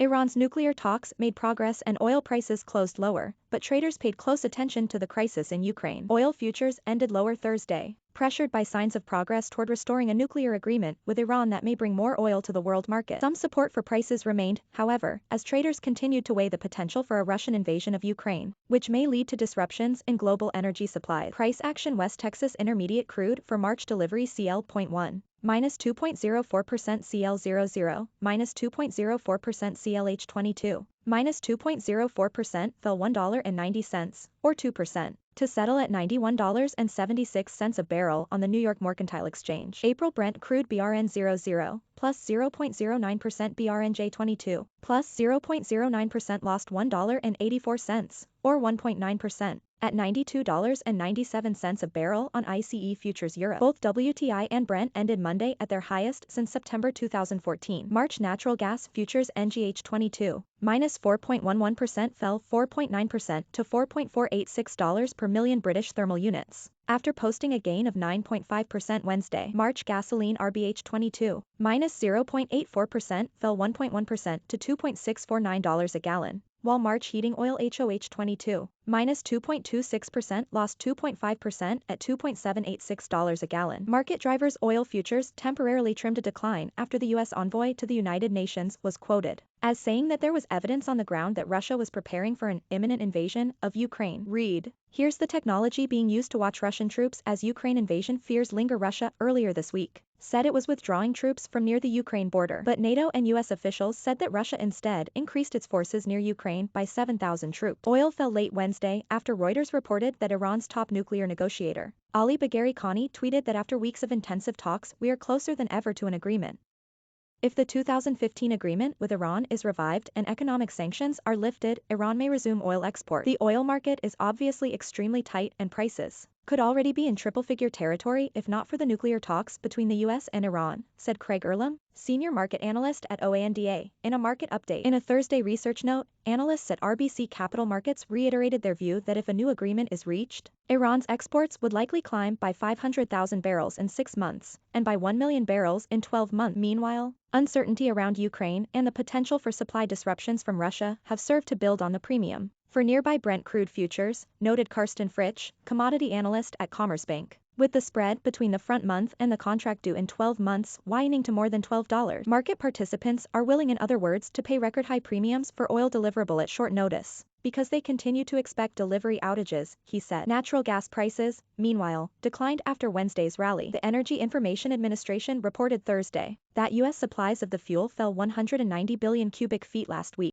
Iran's nuclear talks made progress and oil prices closed lower, but traders paid close attention to the crisis in Ukraine. Oil futures ended lower Thursday, pressured by signs of progress toward restoring a nuclear agreement with Iran that may bring more oil to the world market. Some support for prices remained, however, as traders continued to weigh the potential for a Russian invasion of Ukraine, which may lead to disruptions in global energy supplies. Price action: West Texas Intermediate crude for March delivery CL.1. minus 2.04% CL00, minus 2.04% CLH22, minus 2.04% fell $1.90, or 2%, to settle at $91.76 a barrel on the New York Mercantile Exchange. April Brent crude BRN00, plus 0.09% BRNJ22, plus 0.09% lost $1.84, or 1.9%. At $92.97 a barrel on ICE Futures Europe. Both WTI and Brent ended Monday at their highest since September 2014. March natural gas futures NGH22, minus 4.11% fell 4.9% to $4.486 per million British thermal units, after posting a gain of 9.5% Wednesday. March gasoline RBH22, minus 0.84% fell 1.1% to $2.649 a gallon, while March heating oil HOH22, minus 2.26% lost 2.5% at $2.786 a gallon. Market drivers: oil futures temporarily trimmed a decline after the U.S. envoy to the United Nations was quoted as saying that there was evidence on the ground that Russia was preparing for an imminent invasion of Ukraine. Read: here's the technology being used to watch Russian troops as Ukraine invasion fears linger. Russia, earlier this week, said it was withdrawing troops from near the Ukraine border, but NATO and U.S. officials said that Russia instead increased its forces near Ukraine by 7,000 troops. Oil fell late Wednesday after Reuters reported that Iran's top nuclear negotiator, Ali Bagheri Khani, tweeted that after weeks of intensive talks, we are closer than ever to an agreement. If the 2015 agreement with Iran is revived and economic sanctions are lifted, Iran may resume oil export. The oil market is obviously extremely tight and prices could already be in triple-figure territory if not for the nuclear talks between the U.S. and Iran, said Craig Earlham, senior market analyst at OANDA, in a market update. In a Thursday research note, analysts at RBC Capital Markets reiterated their view that if a new agreement is reached, Iran's exports would likely climb by 500,000 barrels in 6 months, and by 1 million barrels in 12 months. Meanwhile, uncertainty around Ukraine and the potential for supply disruptions from Russia have served to build on the premium for nearby Brent crude futures, noted Karsten Fritsch, commodity analyst at Commerzbank, with the spread between the front month and the contract due in 12 months widening to more than $12. Market participants are willing, in other words, to pay record-high premiums for oil deliverable at short notice, because they continue to expect delivery outages, he said. Natural gas prices, meanwhile, declined after Wednesday's rally. The Energy Information Administration reported Thursday that U.S. supplies of the fuel fell 190 billion cubic feet last week,